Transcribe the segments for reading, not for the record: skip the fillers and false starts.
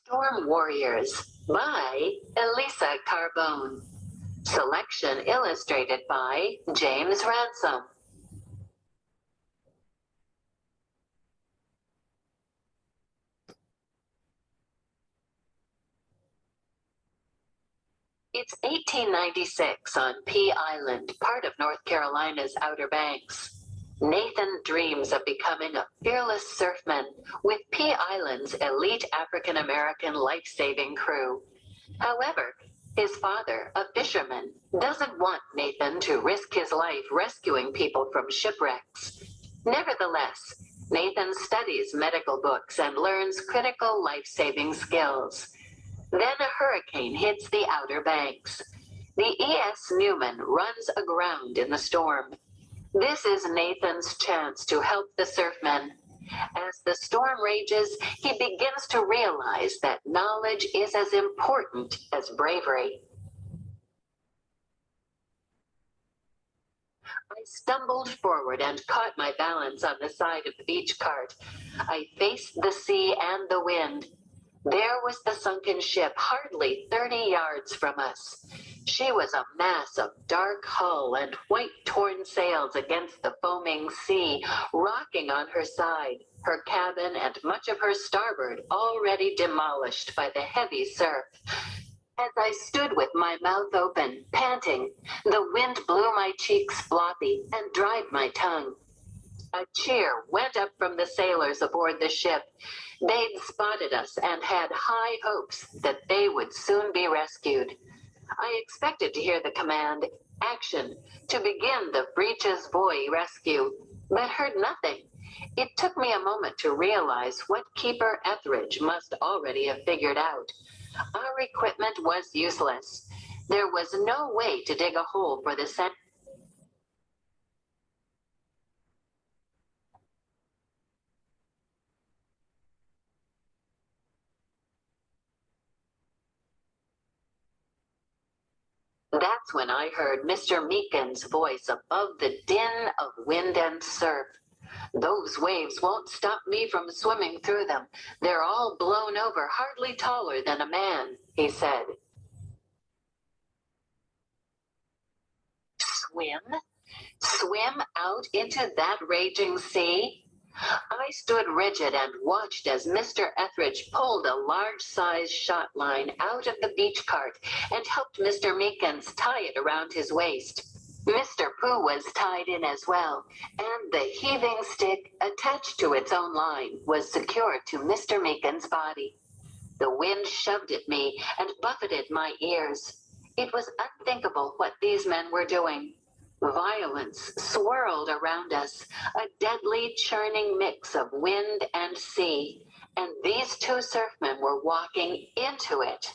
Storm Warriors by Elisa Carbone. Selection illustrated by James Ransom. It's 1896 on Pea Island, part of North Carolina's Outer Banks. Nathan dreams of becoming a fearless surfman with Pea Island's elite African-American life-saving crew. However, his father, a fisherman, doesn't want Nathan to risk his life rescuing people from shipwrecks. Nevertheless, Nathan studies medical books and learns critical life-saving skills. Then a hurricane hits the Outer Banks. The E.S. Newman runs aground in the storm. This is Nathan's chance to help the surfmen. As the storm rages, he begins to realize that knowledge is as important as bravery. I stumbled forward and caught my balance on the side of the beach cart. I faced the sea and the wind. There was the sunken ship, hardly 30 yards from us. She was a mass of dark hull and white torn sails against the foaming sea, rocking on her side, her cabin and much of her starboard already demolished by the heavy surf. As I stood with my mouth open, panting, the wind blew my cheeks floppy and dried my tongue. A cheer went up from the sailors aboard the ship. They'd spotted us and had high hopes that they would soon be rescued. I expected to hear the command, "Action," to begin the Breeches Buoy rescue, but heard nothing. It took me a moment to realize what Keeper Etheridge must already have figured out. Our equipment was useless. There was no way to dig a hole for the center. That's when I heard Mr. Meakin's voice above the din of wind and surf. "Those waves won't stop me from swimming through them. They're all blown over, hardly taller than a man," he said. Swim? Swim out into that raging sea? I stood rigid and watched as Mr. Etheridge pulled a large-sized shot line out of the beach cart and helped Mr. Meekins tie it around his waist. Mr. Pooh was tied in as well, and the heaving stick, attached to its own line, was secured to Mr. Meekins' body. The wind shoved at me and buffeted my ears. It was unthinkable what these men were doing. Violence swirled around us, a deadly churning mix of wind and sea, and these two surfmen were walking into it.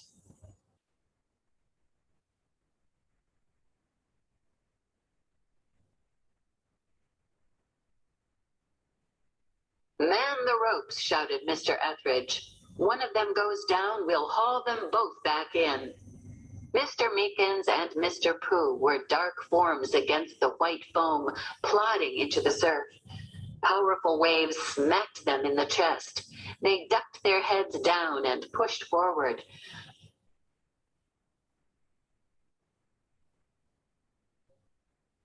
"Man the ropes," shouted Mr. Etheridge. "One of them goes down, we'll haul them both back in." Mr. Meekins and Mr. Pooh were dark forms against the white foam, plodding into the surf. Powerful waves smacked them in the chest. They ducked their heads down and pushed forward.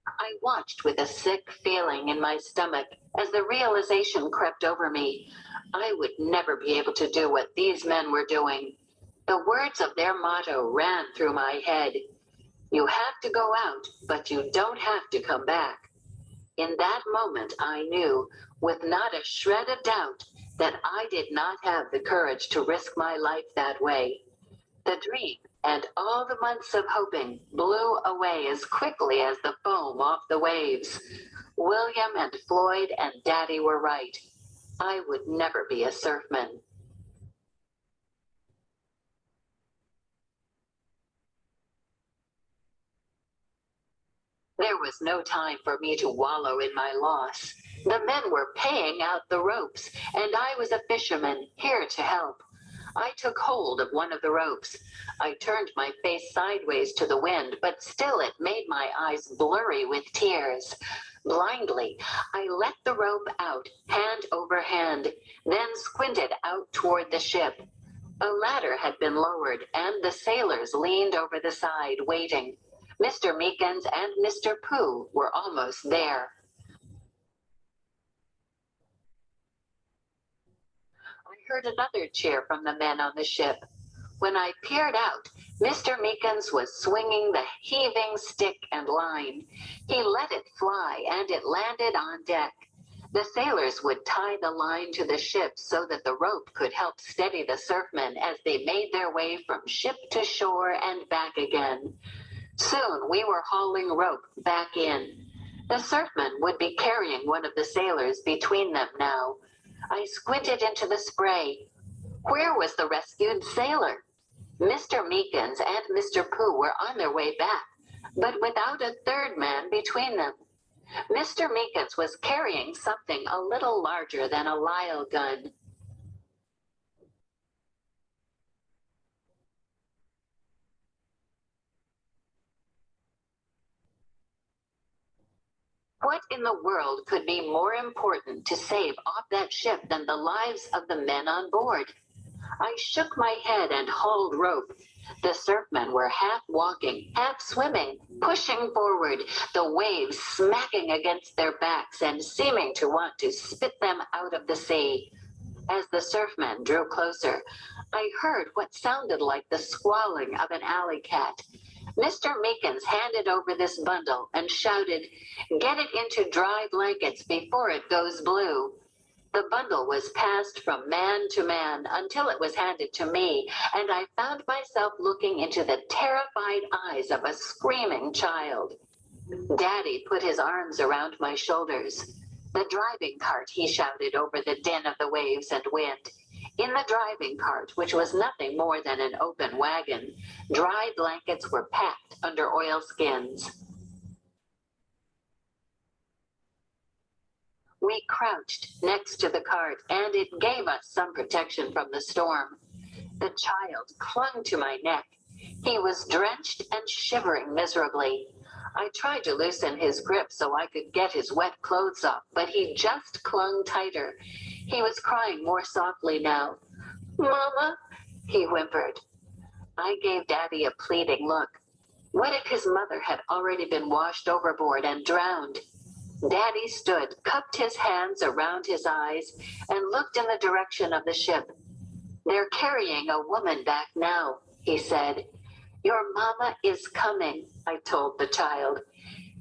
I watched with a sick feeling in my stomach as the realization crept over me. I would never be able to do what these men were doing. The words of their motto ran through my head. "You have to go out, but you don't have to come back." In that moment, I knew, with not a shred of doubt, that I did not have the courage to risk my life that way. The dream and all the months of hoping blew away as quickly as the foam off the waves. William and Floyd and Daddy were right. I would never be a surfman. There was no time for me to wallow in my loss. The men were paying out the ropes, and I was a fisherman, here to help. I took hold of one of the ropes. I turned my face sideways to the wind, but still it made my eyes blurry with tears. Blindly, I let the rope out, hand over hand, then squinted out toward the ship. A ladder had been lowered, and the sailors leaned over the side, waiting. Mr. Meekins and Mr. Pooh were almost there. I heard another cheer from the men on the ship. When I peered out, Mr. Meekins was swinging the heaving stick and line. He let it fly, and it landed on deck. The sailors would tie the line to the ship so that the rope could help steady the surfmen as they made their way from ship to shore and back again. Soon we were hauling rope back in. The surfmen would be carrying one of the sailors between them now. I squinted into the spray. Where was the rescued sailor? Mr. Meekins and Mr. Pooh were on their way back, but without a third man between them. Mr. Meekins was carrying something a little larger than a Lyle gun. What in the world could be more important to save off that ship than the lives of the men on board? I shook my head and hauled rope. The surfmen were half walking, half swimming, pushing forward, the waves smacking against their backs and seeming to want to spit them out of the sea. As the surfmen drew closer, I heard what sounded like the squalling of an alley cat. Mr. Meekins handed over this bundle and shouted, "Get it into dry blankets before it goes blue." The bundle was passed from man to man until it was handed to me, and I found myself looking into the terrified eyes of a screaming child. Daddy put his arms around my shoulders. "The driving cart," he shouted over the din of the waves and wind. In the driving cart, which was nothing more than an open wagon, dry blankets were packed under oilskins. We crouched next to the cart, and it gave us some protection from the storm. The child clung to my neck. He was drenched and shivering miserably. I tried to loosen his grip so I could get his wet clothes off, but he just clung tighter. He was crying more softly now. "Mama," he whimpered. I gave Daddy a pleading look. What if his mother had already been washed overboard and drowned? Daddy stood, cupped his hands around his eyes, and looked in the direction of the ship. "They're carrying a woman back now," he said. "Your mama is coming," I told the child.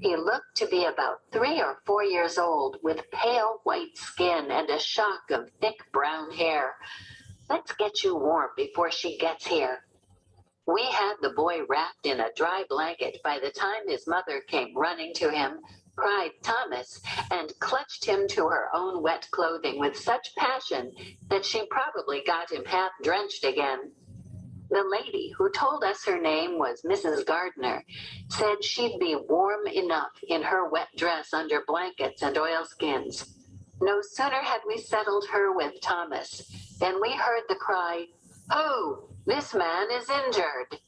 He looked to be about 3 or 4 years old, with pale white skin and a shock of thick brown hair. "Let's get you warm before she gets here." We had the boy wrapped in a dry blanket by the time his mother came running to him, cried Thomas, and clutched him to her own wet clothing with such passion that she probably got him half drenched again. The lady, who told us her name was Mrs. Gardner, said she'd be warm enough in her wet dress under blankets and oilskins. No sooner had we settled her with Thomas than we heard the cry, "Oh, this man is injured."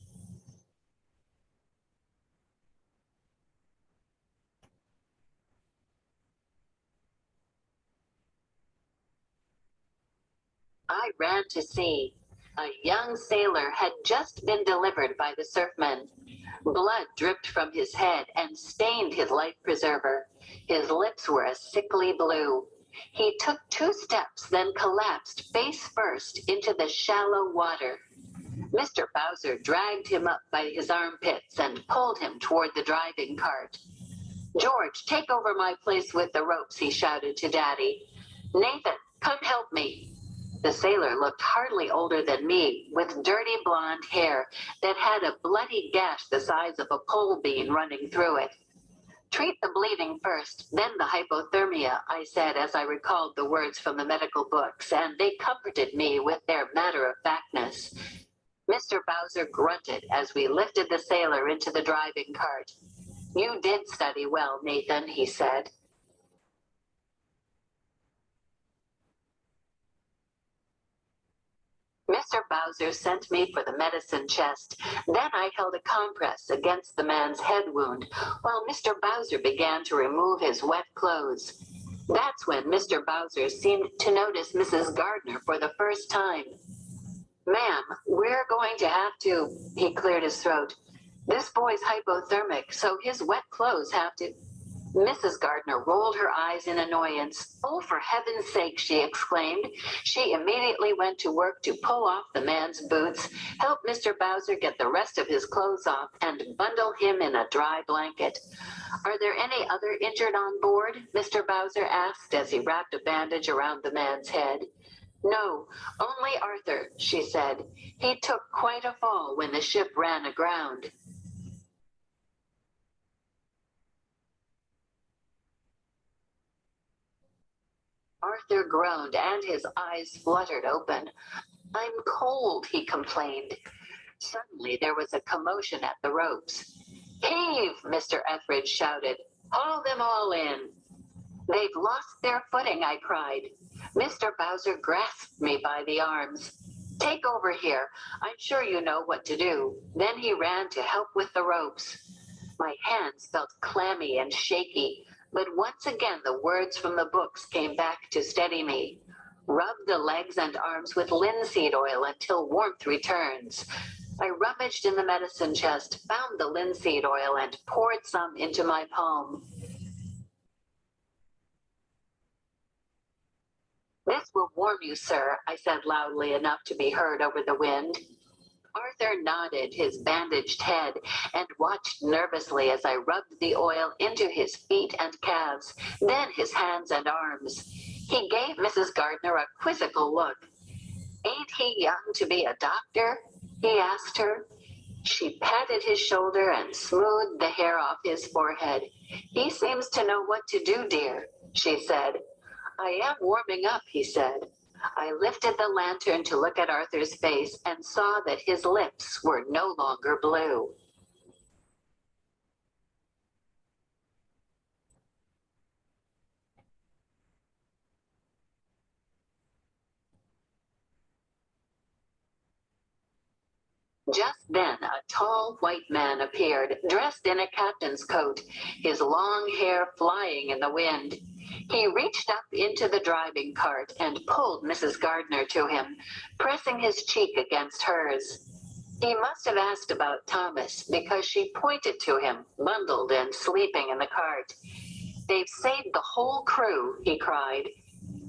I ran to see. A young sailor had just been delivered by the surfmen. Blood dripped from his head and stained his life preserver. His lips were a sickly blue. He took 2 steps, then collapsed face first into the shallow water. Mr. Bowser dragged him up by his armpits and pulled him toward the driving cart. "George, take over my place with the ropes," he shouted to Daddy. "Nathan, come help me." The sailor looked hardly older than me, with dirty blonde hair that had a bloody gash the size of a pole bean running through it. "Treat the bleeding first, then the hypothermia," I said as I recalled the words from the medical books, and they comforted me with their matter-of-factness. Mr. Bowser grunted as we lifted the sailor into the driving cart. "You did study well, Nathan," he said. Mr. Bowser sent me for the medicine chest. Then I held a compress against the man's head wound, while Mr. Bowser began to remove his wet clothes. That's when Mr. Bowser seemed to notice Mrs. Gardner for the first time. Ma'am, we're going to have to. He cleared his throat. This boy's hypothermic, so his wet clothes have to. Mrs. Gardner rolled her eyes in annoyance. Oh, for heaven's sake, she exclaimed. She immediately went to work to pull off the man's boots, help Mr. Bowser get the rest of his clothes off, and bundle him in a dry blanket. Are there any other injured on board? Mr. Bowser asked as he wrapped a bandage around the man's head. No, only Arthur, she said. He took quite a fall when the ship ran aground. Arthur groaned and his eyes fluttered open. I'm cold, he complained. Suddenly there was a commotion at the ropes. Heave, Mr. Etheridge shouted. Haul them all in. They've lost their footing, I cried. Mr. Bowser grasped me by the arms. Take over here. I'm sure you know what to do. Then he ran to help with the ropes. My hands felt clammy and shaky, but once again the words from the books came back to steady me. Rub the legs and arms with linseed oil until warmth returns. I rummaged in the medicine chest, found the linseed oil, and poured some into my palm. This will warm you, sir, I said loudly enough to be heard over the wind. Arthur nodded his bandaged head and watched nervously as I rubbed the oil into his feet and calves, then his hands and arms. He gave Mrs. Gardner a quizzical look. Ain't he young to be a doctor? He asked her. She patted his shoulder and smoothed the hair off his forehead. He seems to know what to do, dear, she said. I am warming up, he said. I lifted the lantern to look at Arthur's face and saw that his lips were no longer blue. Just then, a tall white man appeared, dressed in a captain's coat, his long hair flying in the wind. He reached up into the driving cart and pulled Mrs. Gardner to him, pressing his cheek against hers. He must have asked about Thomas, because she pointed to him, bundled and sleeping in the cart. They've saved the whole crew, he cried.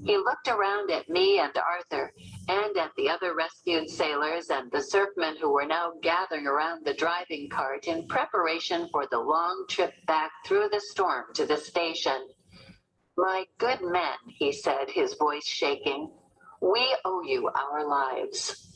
He looked around at me and Arthur, and at the other rescued sailors and the surfmen who were now gathering around the driving cart in preparation for the long trip back through the storm to the station. My good men, he said, his voice shaking, we owe you our lives.